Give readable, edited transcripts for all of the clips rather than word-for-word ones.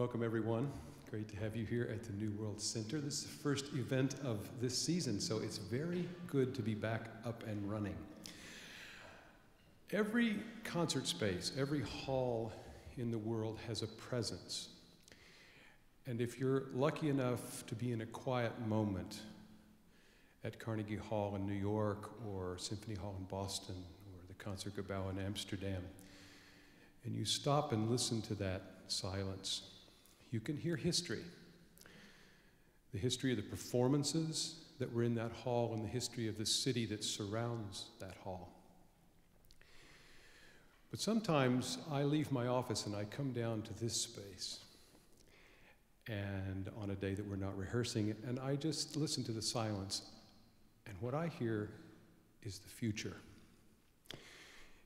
Welcome, everyone. Great to have you here at the New World Center. This is the first event of this season, so it's very good to be back up and running. Every concert space, every hall in the world has a presence. And if you're lucky enough to be in a quiet moment at Carnegie Hall in New York, or Symphony Hall in Boston, or the Concertgebouw in Amsterdam, and you stop and listen to that silence, you can hear history. The history of the performances that were in that hall and the history of the city that surrounds that hall. But sometimes I leave my office and I come down to this space, and on a day that we're not rehearsing, and I just listen to the silence, and what I hear is the future.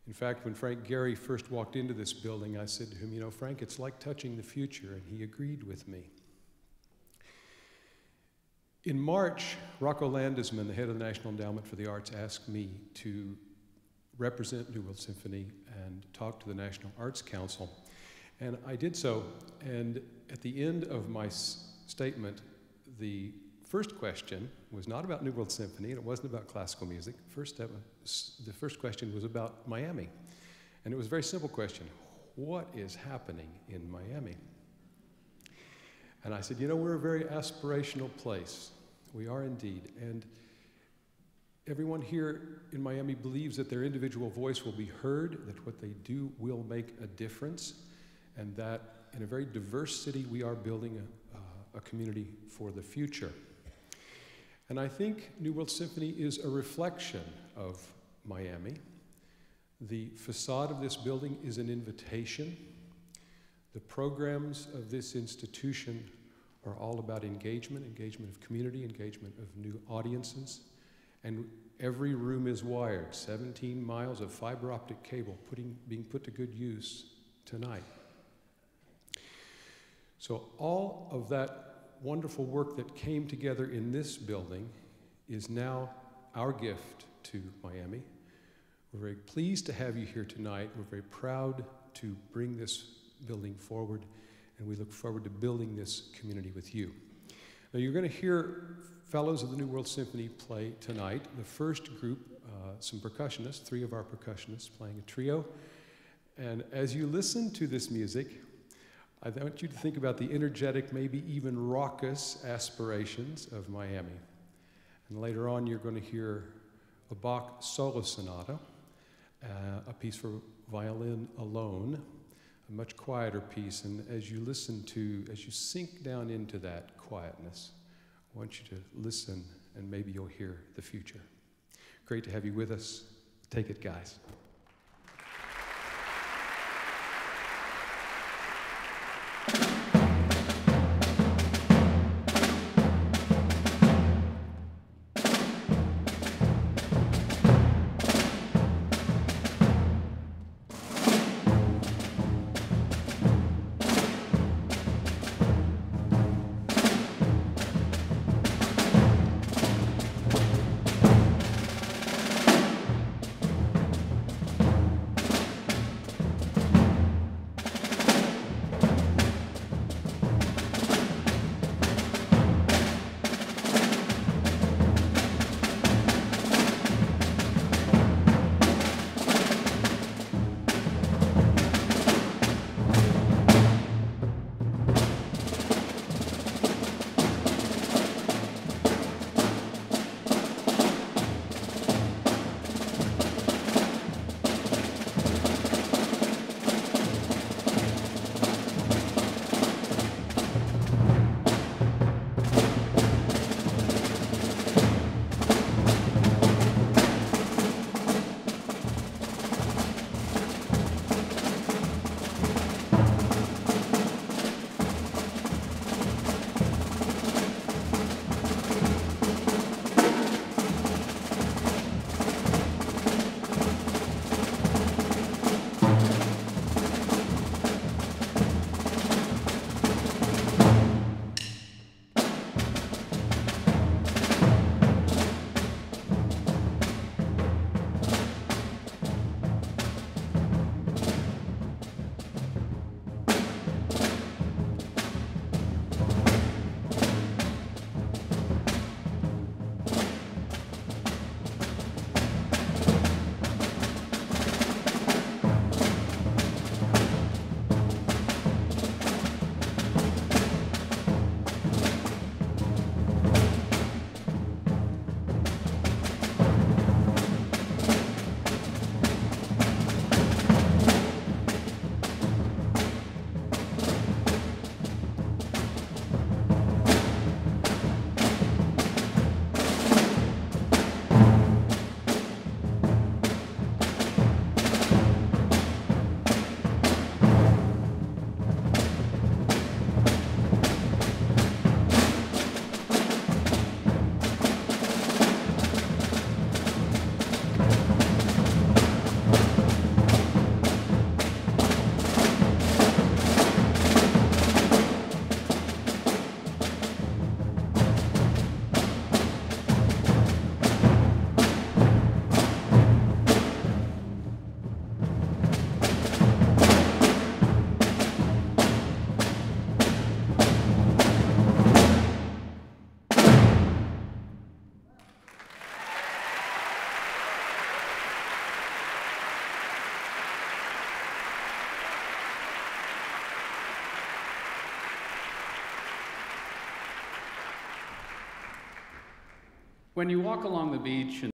In fact, when Frank Gehry first walked into this building, I said to him, "You know, Frank, it's like touching the future," and he agreed with me. In March, Rocco Landesman, the head of the National Endowment for the Arts, asked me to represent New World Symphony and talk to the National Arts Council. And I did so, and at the end of my statement, the first question was not about New World Symphony, and it wasn't about classical music. The first question was about Miami. And it was a very simple question: what is happening in Miami? And I said, you know, we're a very aspirational place. We are indeed. And everyone here in Miami believes that their individual voice will be heard, that what they do will make a difference, and that in a very diverse city, we are building a community for the future. And I think New World Symphony is a reflection of Miami. The facade of this building is an invitation. The programs of this institution are all about engagement of community, engagement of new audiences. And every room is wired, 17 miles of fiber optic cable being put to good use tonight. So all of that wonderful work that came together in this building is now our gift to Miami. We're very pleased to have you here tonight. We're very proud to bring this building forward, and we look forward to building this community with you. Now, you're going to hear fellows of the New World Symphony play tonight. The first group, some percussionists, 3 of our percussionists playing a trio. And as you listen to this music, I want you to think about the energetic, maybe even raucous aspirations of Miami. And later on, you're going to hear a Bach solo sonata, a piece for violin alone, a much quieter piece. And as you sink down into that quietness, I want you to listen, and maybe you'll hear the future. Great to have you with us. Take it, guys. When you walk along the beach and